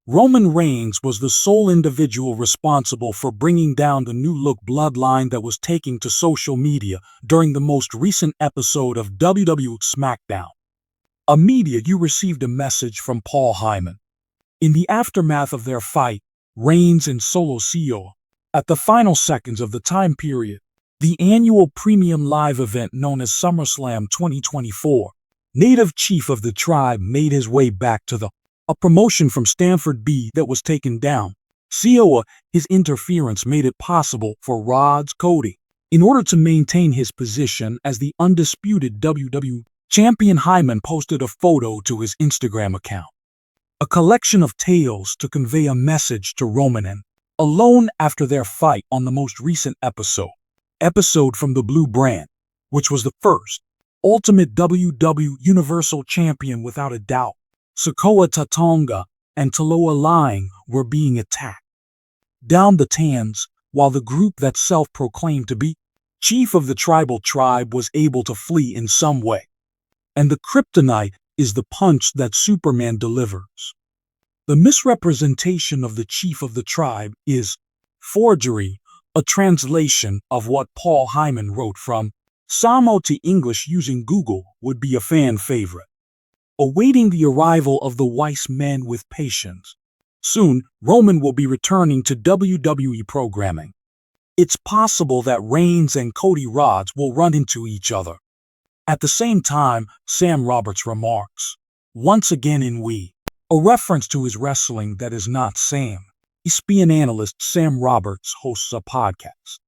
Roman Reigns was the sole individual responsible for bringing down the new-look bloodline that was taking to social media during the most recent episode of WWE SmackDown. Immediately, you received a message from Paul Heyman. In the aftermath of their fight, Reigns and Sikoa, at the final seconds of the time period, the annual premium live event known as SummerSlam 2024, Native Chief of the Tribe made his way back to a promotion from Stanford B that was taken down. Sikoa, his interference made it possible for Cody, in order to maintain his position as the undisputed WWE champion. Heyman posted a photo to his Instagram account. A collection of tales to convey a message to Roman and alone after their fight on the most recent episode from the Blue brand, which was the first Ultimate WWE Universal Champion without a doubt. Sikoa Tatonga and Taloa Lying were being attacked down the Tans, while the group that self-proclaimed to be chief of the tribal tribe was able to flee in some way. And the kryptonite is the punch that Superman delivers. The misrepresentation of the chief of the tribe is forgery, a translation of what Paul Heyman wrote from Samo to English using Google would be a fan favorite. Awaiting the arrival of the wise men with patience. Soon, Roman will be returning to WWE programming. It's possible that Reigns and Cody Rhodes will run into each other. At the same time, Sam Roberts remarks, once again in Wwe, a reference to his wrestling that is not Sam. ESPN analyst Sam Roberts hosts a podcast.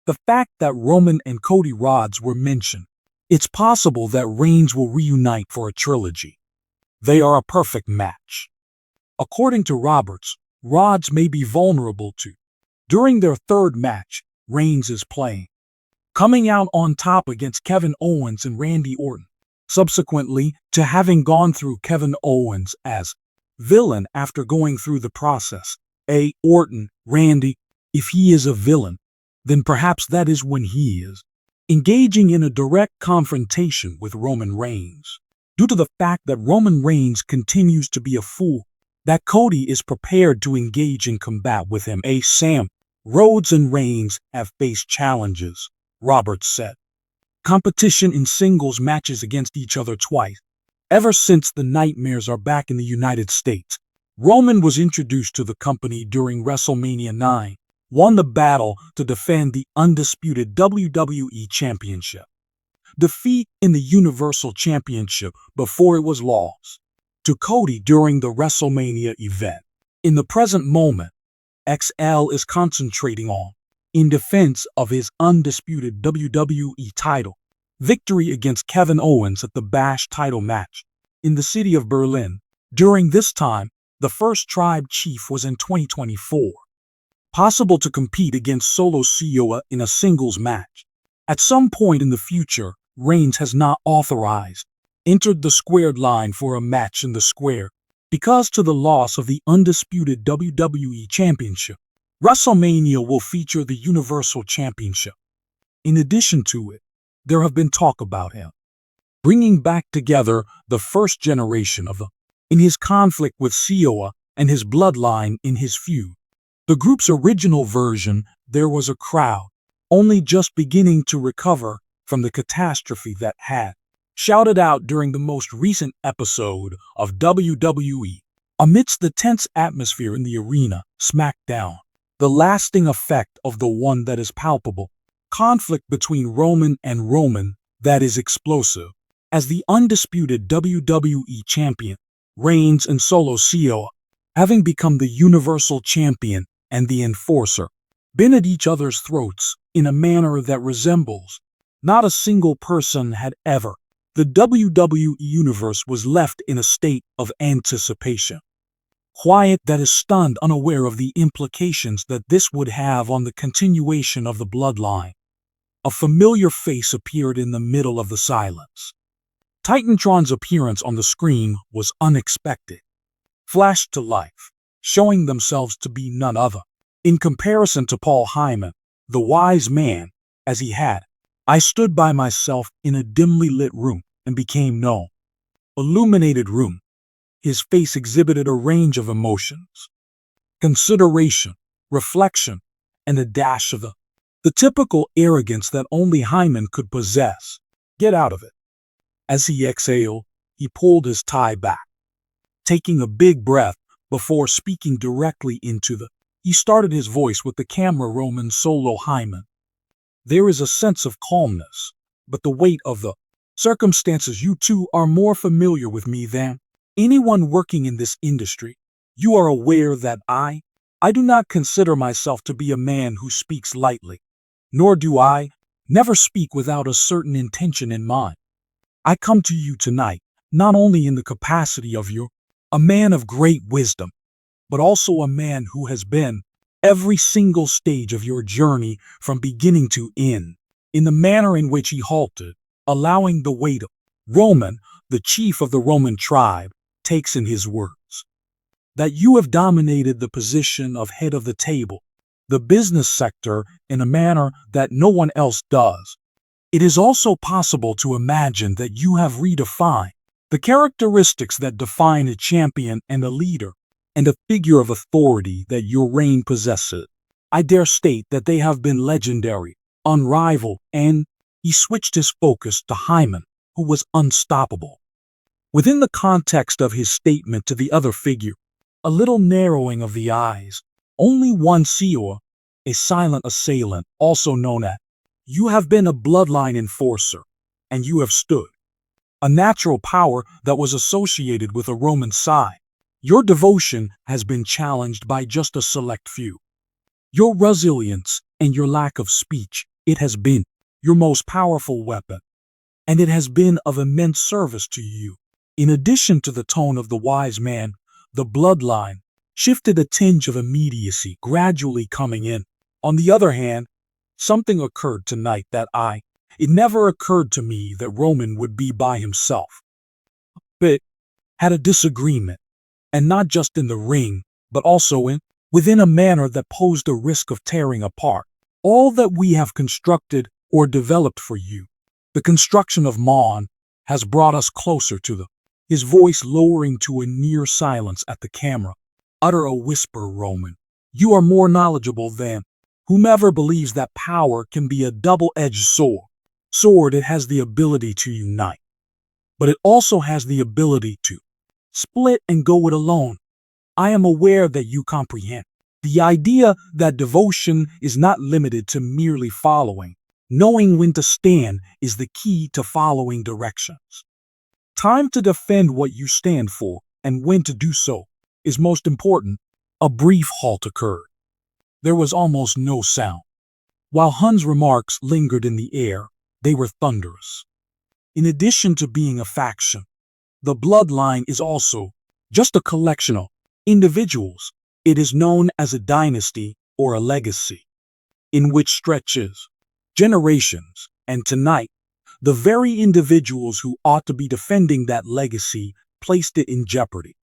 The fact that Roman and Cody Rhodes were mentioned, it's possible that Reigns will reunite for a trilogy. They are a perfect match. According to Roberts, Rhodes may be vulnerable to. During their third match, Reigns is playing, coming out on top against Kevin Owens and Randy Orton, subsequently to having gone through Kevin Owens as villain after going through the process. Orton, Randy, if he is a villain, then perhaps that is when he is engaging in a direct confrontation with Roman Reigns. Due to the fact that Roman Reigns continues to be a fool, that Cody is prepared to engage in combat with him. Sam, Rhodes and Reigns have faced challenges, Roberts said. Competition in singles matches against each other twice. Ever since the Nightmares are back in the United States, Roman was introduced to the company during WrestleMania 9. Won the battle to defend the undisputed WWE Championship. Defeat in the Universal Championship before it was lost to Cody during the WrestleMania event. In the present moment, XL is concentrating on, in defense of his undisputed WWE title, victory against Kevin Owens at the Bash title match in the city of Berlin. During this time, the first tribe chief was in 2024. Possible to compete against Sikoa in a singles match. At some point in the future, Reigns has not entered the squared line for a match in the square, because to the loss of the undisputed WWE Championship. WrestleMania will feature the Universal Championship. In addition to it, there have been talk about him bringing back together the first generation of in his conflict with Sikoa and his bloodline in his feud. The group's original version, there was a crowd, only just beginning to recover from the catastrophe that had shouted out during the most recent episode of WWE. Amidst the tense atmosphere in the arena, SmackDown, the lasting effect of the one that is palpable, conflict between Roman and Roman that is explosive. As the undisputed WWE Champion, Reigns and Sikoa, having become the Universal Champion and the Enforcer, been at each other's throats in a manner that resembles not a single person had ever. The WWE Universe was left in a state of anticipation. Quiet that is stunned, unaware of the implications that this would have on the continuation of the bloodline. A familiar face appeared in the middle of the silence. Titantron's appearance on the screen was unexpected. Flashed to life, showing themselves to be none other. In comparison to Paul Heyman, the wise man, as he had, I stood by myself in a dimly lit room and became known. Illuminated room. his face exhibited a range of emotions: consideration, reflection, and a dash of the typical arrogance that only Heyman could possess. "Get out of it." As he exhaled, he pulled his tie back, taking a big breath before speaking directly into the. He started his voice with the camera Roman Solo Heyman. "There is a sense of calmness, but the weight of the circumstances. You two are more familiar with me than anyone working in this industry. You are aware that I do not consider myself to be a man who speaks lightly, nor do I never speak without a certain intention in mind. I come to you tonight not only in the capacity of a man of great wisdom, but also a man who has been every single stage of your journey from beginning to end, in the manner in which he halted, allowing the weight of Roman, the chief of the Roman tribe, takes in his words. That you have dominated the position of head of the table, the business sector, in a manner that no one else does. It is also possible to imagine that you have redefined the characteristics that define a champion and a leader, and a figure of authority that your reign possesses. I dare state that they have been legendary, unrivaled, and he switched his focus to Heyman, who was unstoppable. Within the context of his statement to the other figure, a little narrowing of the eyes, only one Sikoa, a silent assailant, also known as, you have been a bloodline enforcer, and you have stood a natural power that was associated with a Roman side. Your devotion has been challenged by just a select few. Your resilience and your lack of speech, it has been your most powerful weapon, and it has been of immense service to you. In addition to the tone of the wise man, the bloodline shifted a tinge of immediacy, gradually coming in. On the other hand, something occurred tonight that it never occurred to me that Roman would be by himself, but had a disagreement, and not just in the ring, but also within a manner that posed a risk of tearing apart all that we have constructed or developed for you. The construction of Mon has brought us closer to his voice lowering to a near silence at the camera. Utter a whisper, Roman. You are more knowledgeable than whomever believes that power can be a double-edged sword. It has the ability to unite, but it also has the ability to split and go it alone. I am aware that you comprehend the idea that devotion is not limited to merely following. Knowing when to stand is the key to following directions. Time to defend what you stand for, and when to do so is most important. A brief halt occurred. There was almost no sound. While Hun's remarks lingered in the air, they were thunderous. In addition to being a faction, the bloodline is also just a collection of individuals. It is known as a dynasty or a legacy, in which stretches generations, and tonight, the very individuals who ought to be defending that legacy placed it in jeopardy.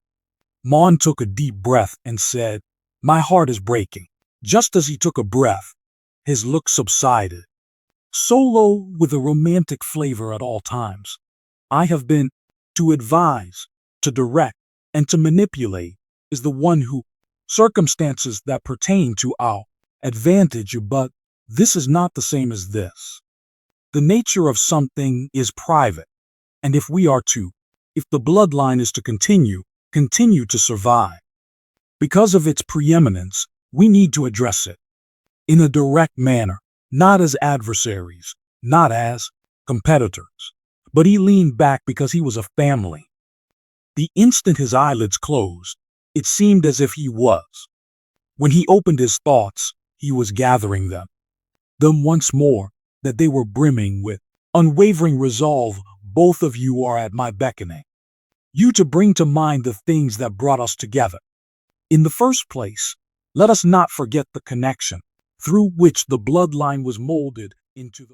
Mon took a deep breath and said, "My heart is breaking." Just as he took a breath, his look subsided. Solo with a romantic flavor at all times. I have been to advise, to direct, and to manipulate is the one who circumstances that pertain to our advantage, but this is not the same as this. The nature of something is private, and if the bloodline is to continue to survive, because of its preeminence, we need to address it in a direct manner, not as adversaries, not as competitors. But he leaned back because he was a family. The instant his eyelids closed, it seemed as if he was. When he opened his thoughts, he was gathering them once more, that they were brimming with unwavering resolve. Both of you are at my beckoning. You to bring to mind the things that brought us together. In the first place, let us not forget the connection through which the bloodline was molded into the